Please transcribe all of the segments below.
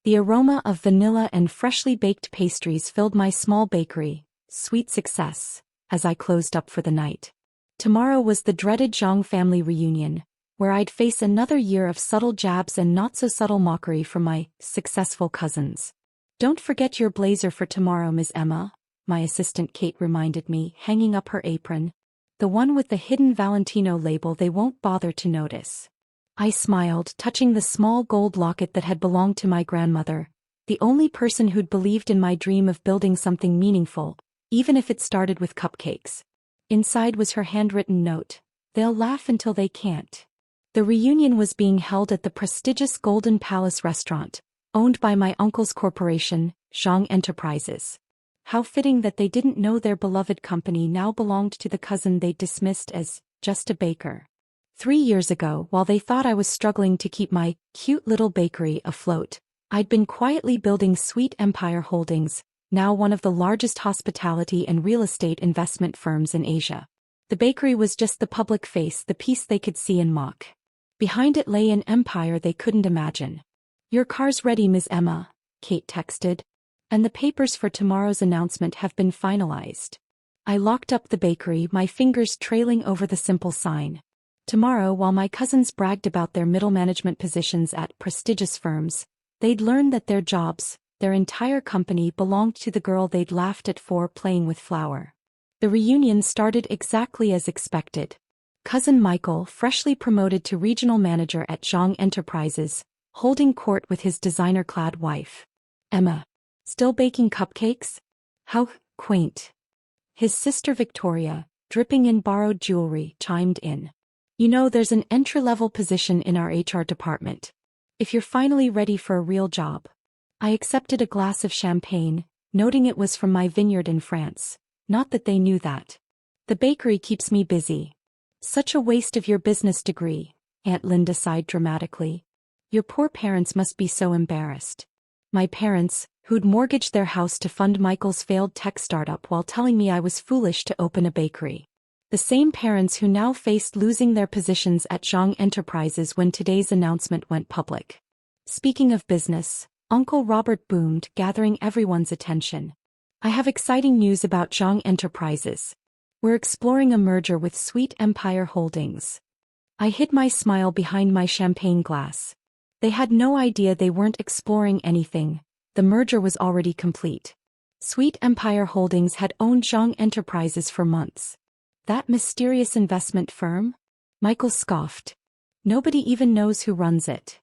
The aroma of vanilla and freshly baked pastries filled my small bakery, sweet success, as I closed up for the night. Tomorrow was the dreaded Zhang family reunion, where I'd face another year of subtle jabs and not-so-subtle mockery from my successful cousins. "Don't forget your blazer for tomorrow, Ms. Emma," my assistant Kate reminded me, hanging up her apron. "The one with the hidden Valentino label they won't bother to notice." I smiled, touching the small gold locket that had belonged to my grandmother, the only person who'd believed in my dream of building something meaningful, even if it started with cupcakes. Inside was her handwritten note: "They'll laugh until they can't." The reunion was being held at the prestigious Golden Palace restaurant, owned by my uncle's corporation, Zhang Enterprises. How fitting that they didn't know their beloved company now belonged to the cousin they'd dismissed as just a baker. 3 years ago, while they thought I was struggling to keep my cute little bakery afloat, I'd been quietly building Sweet Empire Holdings, now one of the largest hospitality and real estate investment firms in Asia. The bakery was just the public face, the piece they could see and mock. Behind it lay an empire they couldn't imagine. "Your car's ready, Ms. Emma," Kate texted. "And the papers for tomorrow's announcement have been finalized." I locked up the bakery, my fingers trailing over the simple sign. Tomorrow, while my cousins bragged about their middle management positions at prestigious firms, they'd learn that their jobs, their entire company, belonged to the girl they'd laughed at for playing with flour. The reunion started exactly as expected. Cousin Michael, freshly promoted to regional manager at Zhang Enterprises, holding court with his designer-clad wife. Emma. "Still baking cupcakes? How quaint." His sister Victoria, dripping in borrowed jewelry, chimed in. "You know, there's an entry-level position in our HR department. If you're finally ready for a real job." I accepted a glass of champagne, noting it was from my vineyard in France. Not that they knew that. "The bakery keeps me busy." "Such a waste of your business degree," Aunt Linda sighed dramatically. "Your poor parents must be so embarrassed." My parents, who'd mortgaged their house to fund Michael's failed tech startup while telling me I was foolish to open a bakery. The same parents who now faced losing their positions at Zhang Enterprises when today's announcement went public. Speaking of business, Uncle Robert boomed, gathering everyone's attention. "I have exciting news about Zhang Enterprises. We're exploring a merger with Sweet Empire Holdings." I hid my smile behind my champagne glass. They had no idea they weren't exploring anything. The merger was already complete. Sweet Empire Holdings had owned Zhang Enterprises for months. "That mysterious investment firm?" Michael scoffed. "Nobody even knows who runs it."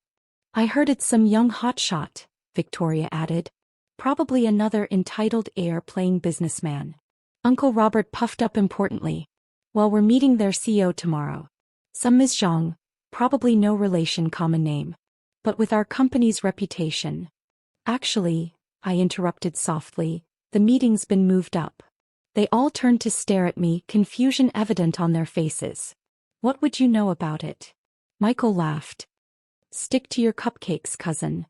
"I heard it's some young hotshot," Victoria added. "Probably another entitled heir-playing businessman." Uncle Robert puffed up importantly. "Well, we're meeting their CEO tomorrow. Some Ms. Zhang, probably no relation, common name. But with our company's reputation." "Actually," I interrupted softly, "the meeting's been moved up." They all turned to stare at me, confusion evident on their faces. "What would you know about it?" Michael laughed. "Stick to your cupcakes, cousin."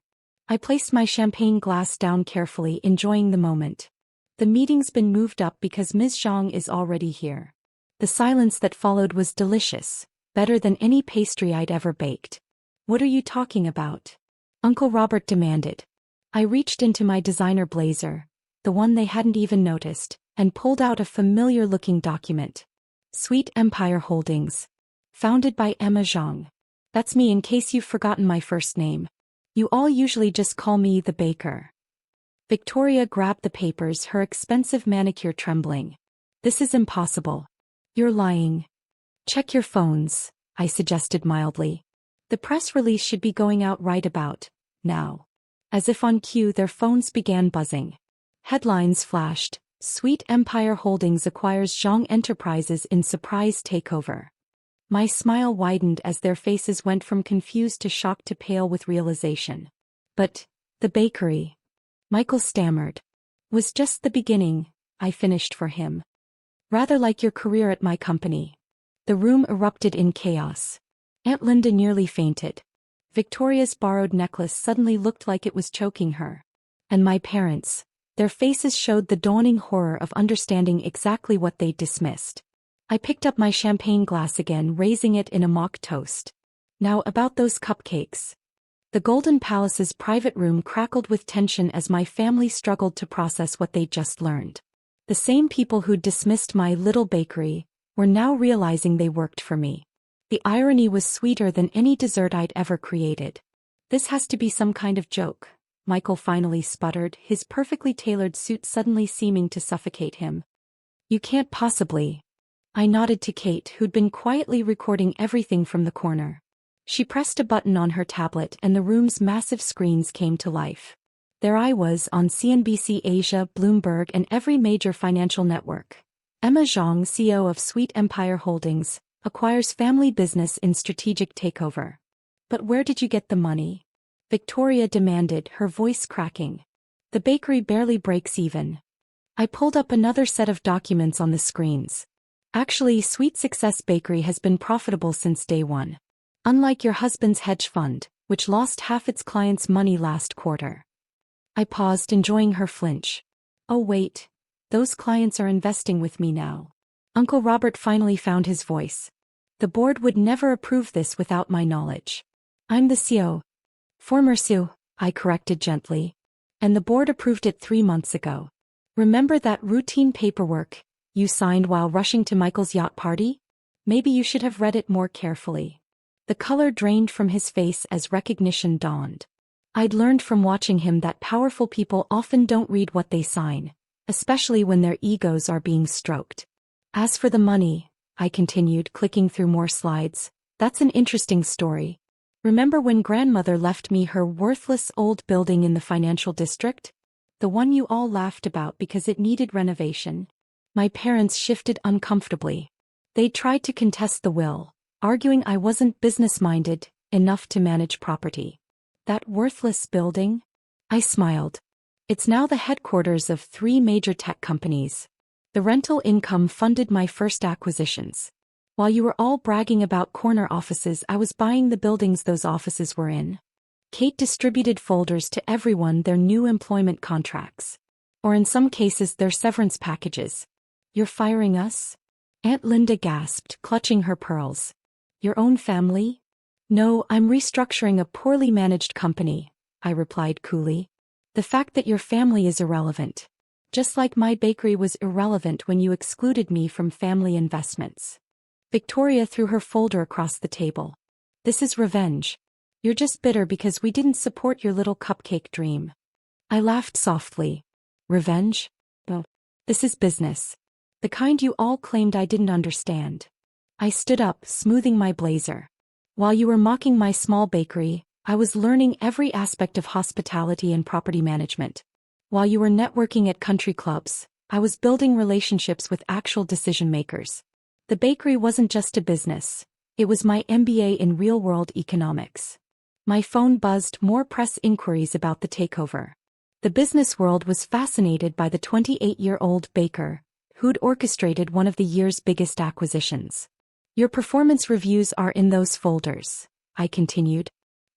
I placed my champagne glass down carefully, enjoying the moment. "The meeting's been moved up because Ms. Zhang is already here." The silence that followed was delicious, better than any pastry I'd ever baked. "What are you talking about?" Uncle Robert demanded. I reached into my designer blazer, the one they hadn't even noticed, and pulled out a familiar-looking document. "Sweet Empire Holdings. Founded by Emma Zhang. That's me, in case you've forgotten my first name. You all usually just call me the baker." Victoria grabbed the papers, her expensive manicure trembling. "This is impossible. You're lying." "Check your phones," I suggested mildly. "The press release should be going out right about now." As if on cue, their phones began buzzing. Headlines flashed. "Sweet Empire Holdings acquires Zhang Enterprises in surprise takeover." My smile widened as their faces went from confused to shocked to pale with realization. "But the bakery," Michael stammered. "Was just the beginning," I finished for him. "Rather like your career at my company." The room erupted in chaos. Aunt Linda nearly fainted. Victoria's borrowed necklace suddenly looked like it was choking her. And my parents, their faces showed the dawning horror of understanding exactly what they'd dismissed. I picked up my champagne glass again, raising it in a mock toast. "Now about those cupcakes." The Golden Palace's private room crackled with tension as my family struggled to process what they'd just learned. The same people who'd dismissed my little bakery were now realizing they worked for me. The irony was sweeter than any dessert I'd ever created. "This has to be some kind of joke," Michael finally sputtered, his perfectly tailored suit suddenly seeming to suffocate him. "You can't possibly." I nodded to Kate, who'd been quietly recording everything from the corner. She pressed a button on her tablet and the room's massive screens came to life. There I was on CNBC Asia, Bloomberg, and every major financial network. Emma Zhang, CEO of Sweet Empire Holdings, acquires family business in strategic takeover. "But where did you get the money?" Victoria demanded, her voice cracking. "The bakery barely breaks even." I pulled up another set of documents on the screens. "Actually, Sweet Success Bakery has been profitable since day one. Unlike your husband's hedge fund, which lost half its clients' money last quarter." I paused, enjoying her flinch. "Oh wait, those clients are investing with me now." Uncle Robert finally found his voice. "The board would never approve this without my knowledge." "I'm the CEO. Former CEO, I corrected gently. "And the board approved it 3 months ago. Remember that routine paperwork you signed while rushing to Michael's yacht party? Maybe you should have read it more carefully." The color drained from his face as recognition dawned. I'd learned from watching him that powerful people often don't read what they sign, especially when their egos are being stroked. "As for the money," I continued, clicking through more slides, "that's an interesting story. Remember when grandmother left me her worthless old building in the financial district? The one you all laughed about because it needed renovation?" My parents shifted uncomfortably. They tried to contest the will, arguing I wasn't business-minded enough to manage property. "That worthless building?" I smiled. "It's now the headquarters of 3 major tech companies. The rental income funded my first acquisitions. While you were all bragging about corner offices, I was buying the buildings those offices were in." Kate distributed folders to everyone, their new employment contracts. Or in some cases their severance packages. "You're firing us?" Aunt Linda gasped, clutching her pearls. "Your own family?" "No, I'm restructuring a poorly managed company," I replied coolly. "The fact that your family is irrelevant. Just like my bakery was irrelevant when you excluded me from family investments." Victoria threw her folder across the table. "This is revenge. You're just bitter because we didn't support your little cupcake dream." I laughed softly. "Revenge? Oh, this is business. The kind you all claimed I didn't understand." I stood up, smoothing my blazer. "While you were mocking my small bakery, I was learning every aspect of hospitality and property management. While you were networking at country clubs, I was building relationships with actual decision-makers. The bakery wasn't just a business, it was my MBA in real-world economics." My phone buzzed, more press inquiries about the takeover. The business world was fascinated by the 28-year-old baker, who'd orchestrated one of the year's biggest acquisitions. "Your performance reviews are in those folders," I continued.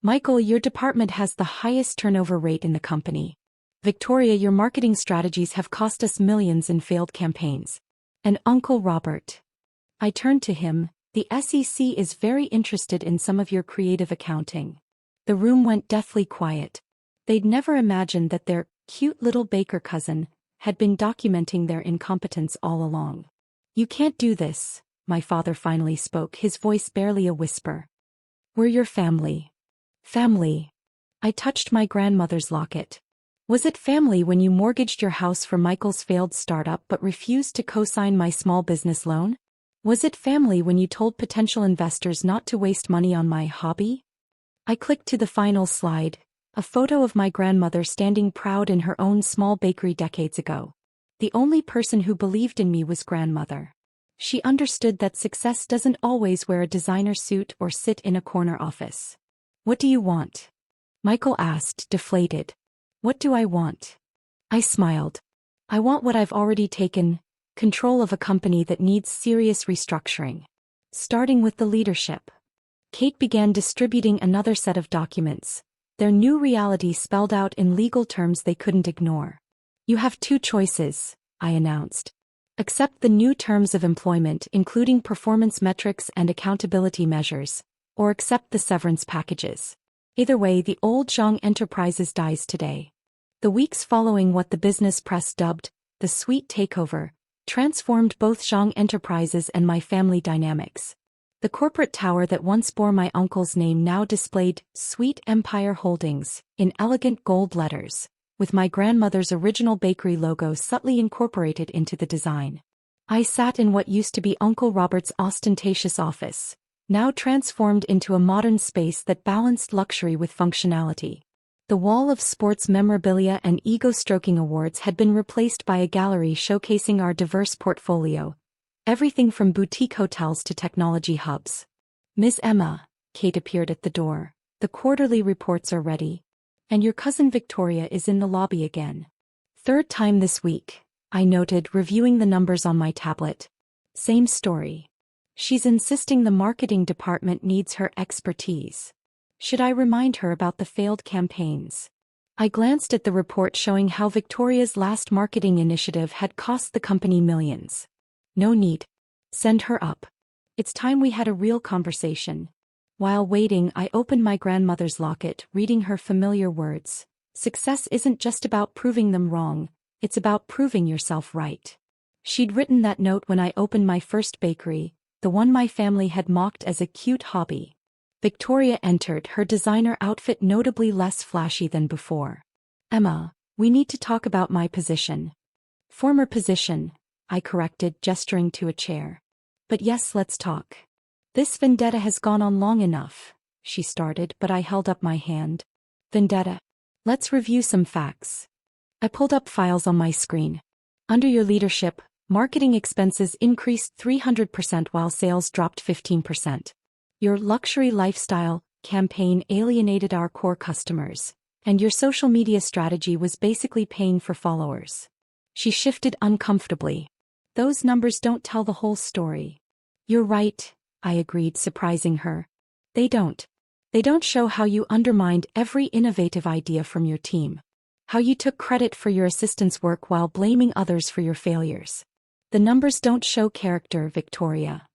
"Michael, your department has the highest turnover rate in the company. Victoria, your marketing strategies have cost us millions in failed campaigns. And Uncle Robert," I turned to him, "the SEC is very interested in some of your creative accounting." The room went deathly quiet. They'd never imagined that their cute little baker cousin had been documenting their incompetence all along. "You can't do this," my father finally spoke, his voice barely a whisper. "We're your family." "Family?" I touched my grandmother's locket. "Was it family when you mortgaged your house for Michael's failed startup but refused to co-sign my small business loan? Was it family when you told potential investors not to waste money on my hobby?" I clicked to the final slide, a photo of my grandmother standing proud in her own small bakery decades ago. The only person who believed in me was grandmother. She understood that success doesn't always wear a designer suit or sit in a corner office. "What do you want?" Michael asked, deflated. "What do I want?" I smiled. "I want what I've already taken, control of a company that needs serious restructuring. Starting with the leadership." Kate began distributing another set of documents, their new reality spelled out in legal terms they couldn't ignore. "You have 2 choices," I announced. "Accept the new terms of employment, including performance metrics and accountability measures, or accept the severance packages." Either way, the old Zhang Enterprises dies today. The weeks following what the business press dubbed the sweet takeover transformed both Zhang Enterprises and my family dynamics. The corporate tower that once bore my uncle's name now displayed Sweet Empire Holdings in elegant gold letters, with my grandmother's original bakery logo subtly incorporated into the design. I sat in what used to be Uncle Robert's ostentatious office, now transformed into a modern space that balanced luxury with functionality. The wall of sports memorabilia and ego-stroking awards had been replaced by a gallery showcasing our diverse portfolio, everything from boutique hotels to technology hubs. Ms. Emma, Kate appeared at the door. The quarterly reports are ready. And your cousin Victoria is in the lobby again. Third time this week, I noted, reviewing the numbers on my tablet. Same story. She's insisting the marketing department needs her expertise. Should I remind her about the failed campaigns? I glanced at the report showing how Victoria's last marketing initiative had cost the company millions. No need. Send her up. It's time we had a real conversation. While waiting, I opened my grandmother's locket, reading her familiar words. Success isn't just about proving them wrong, it's about proving yourself right. She'd written that note when I opened my first bakery, the one my family had mocked as a cute hobby. Victoria entered, her designer outfit notably less flashy than before. Emma, we need to talk about my position. Former position, I corrected, gesturing to a chair. But yes, let's talk. This vendetta has gone on long enough, she started, but I held up my hand. Vendetta? Let's review some facts. I pulled up files on my screen. Under your leadership, marketing expenses increased 300% while sales dropped 15%. Your luxury lifestyle campaign alienated our core customers, and your social media strategy was basically paying for followers. She shifted uncomfortably. Those numbers don't tell the whole story. You're right, I agreed, surprising her. They don't. They don't show how you undermined every innovative idea from your team. How you took credit for your assistant's work while blaming others for your failures. The numbers don't show character, Victoria.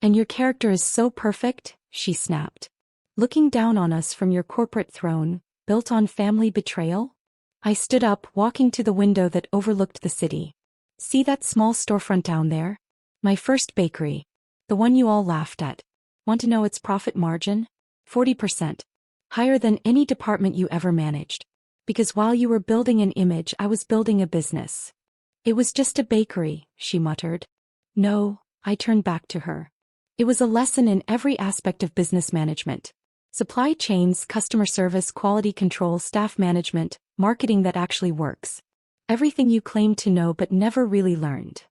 And your character is so perfect, she snapped. Looking down on us from your corporate throne, built on family betrayal? I stood up, walking to the window that overlooked the city. See that small storefront down there? My first bakery. The one you all laughed at. Want to know its profit margin? 40%. Higher than any department you ever managed. Because while you were building an image, I was building a business. It was just a bakery, she muttered. No, I turned back to her. It was a lesson in every aspect of business management. Supply chains, customer service, quality control, staff management, marketing that actually works. Everything you claimed to know but never really learned.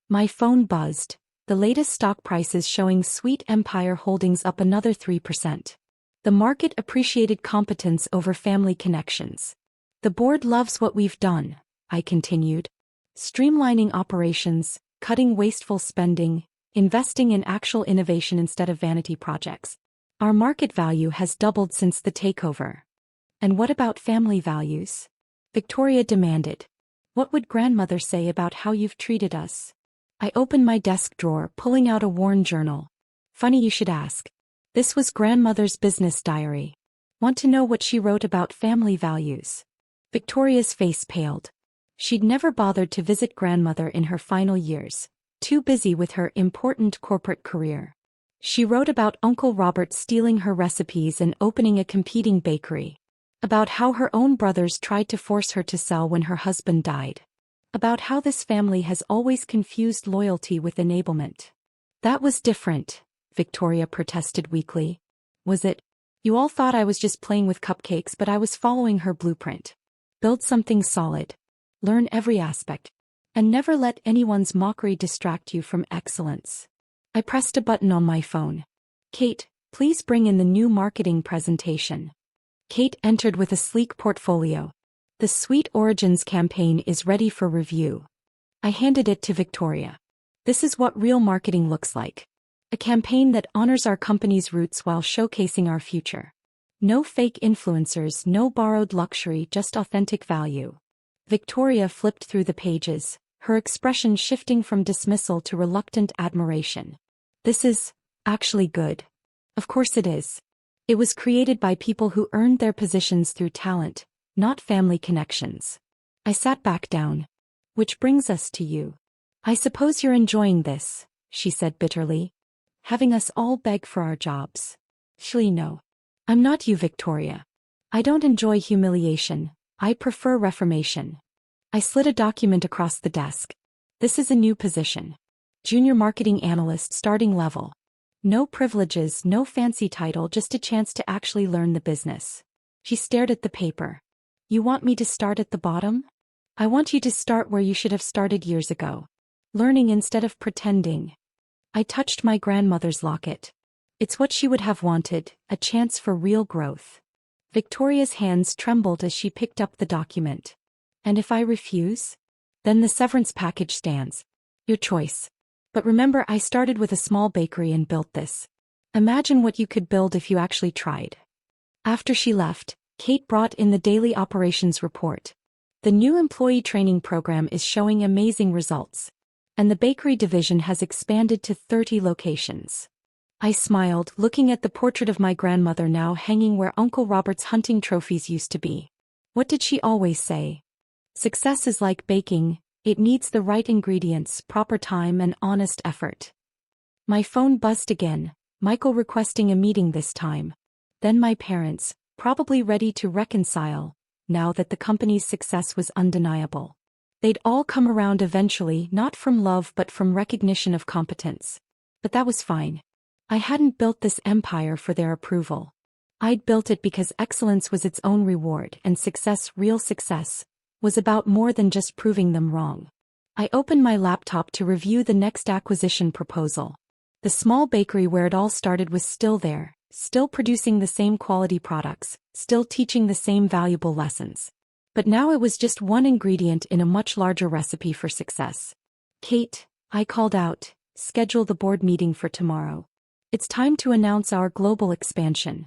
My phone buzzed, the latest stock prices showing Sweet Empire Holdings up another 3%. The market appreciated competence over family connections. The board loves what we've done, I continued. Streamlining operations, cutting wasteful spending, investing in actual innovation instead of vanity projects. Our market value has doubled since the takeover. And what about family values? Victoria demanded. What would grandmother say about how you've treated us? I opened my desk drawer, pulling out a worn journal. Funny you should ask. This was grandmother's business diary. Want to know what she wrote about family values? Victoria's face paled. She'd never bothered to visit grandmother in her final years, too busy with her important corporate career. She wrote about Uncle Robert stealing her recipes and opening a competing bakery. About how her own brothers tried to force her to sell when her husband died. About how this family has always confused loyalty with enablement. That was different, Victoria protested weakly. Was it? You all thought I was just playing with cupcakes, but I was following her blueprint. Build something solid. Learn every aspect. And never let anyone's mockery distract you from excellence. I pressed a button on my phone. Kate, please bring in the new marketing presentation. Kate entered with a sleek portfolio. The Sweet Origins campaign is ready for review. I handed it to Victoria. This is what real marketing looks like. A campaign that honors our company's roots while showcasing our future. No fake influencers, no borrowed luxury, just authentic value. Victoria flipped through the pages, her expression shifting from dismissal to reluctant admiration. This is actually good. Of course it is. It was created by people who earned their positions through talent, not family connections. I sat back down. Which brings us to you. I suppose you're enjoying this, she said bitterly. Having us all beg for our jobs. Shli, no. I'm not you, Victoria. I don't enjoy humiliation, I prefer reformation. I slid a document across the desk. This is a new position. Junior marketing analyst starting level. No privileges, no fancy title, just a chance to actually learn the business. She stared at the paper. You want me to start at the bottom? I want you to start where you should have started years ago. Learning instead of pretending. I touched my grandmother's locket. It's what she would have wanted, a chance for real growth. Victoria's hands trembled as she picked up the document. And if I refuse? Then the severance package stands. Your choice. But remember, I started with a small bakery and built this. Imagine what you could build if you actually tried. After she left, Kate brought in the daily operations report. The new employee training program is showing amazing results. And the bakery division has expanded to 30 locations. I smiled, looking at the portrait of my grandmother now hanging where Uncle Robert's hunting trophies used to be. What did she always say? Success is like baking, it needs the right ingredients, proper time, and honest effort. My phone buzzed again, Michael requesting a meeting this time. Then my parents, probably ready to reconcile, now that the company's success was undeniable. They'd all come around eventually, not from love but from recognition of competence. But that was fine. I hadn't built this empire for their approval. I'd built it because excellence was its own reward, and success, real success, was about more than just proving them wrong. I opened my laptop to review the next acquisition proposal. The small bakery where it all started was still there, still producing the same quality products, still teaching the same valuable lessons. But now it was just one ingredient in a much larger recipe for success. Kate, I called out, schedule the board meeting for tomorrow. It's time to announce our global expansion.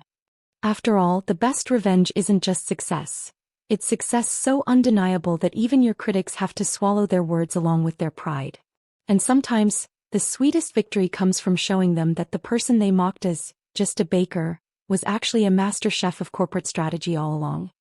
After all, the best revenge isn't just success. It's success so undeniable that even your critics have to swallow their words along with their pride. And sometimes, the sweetest victory comes from showing them that the person they mocked as just a baker was actually a master chef of corporate strategy all along.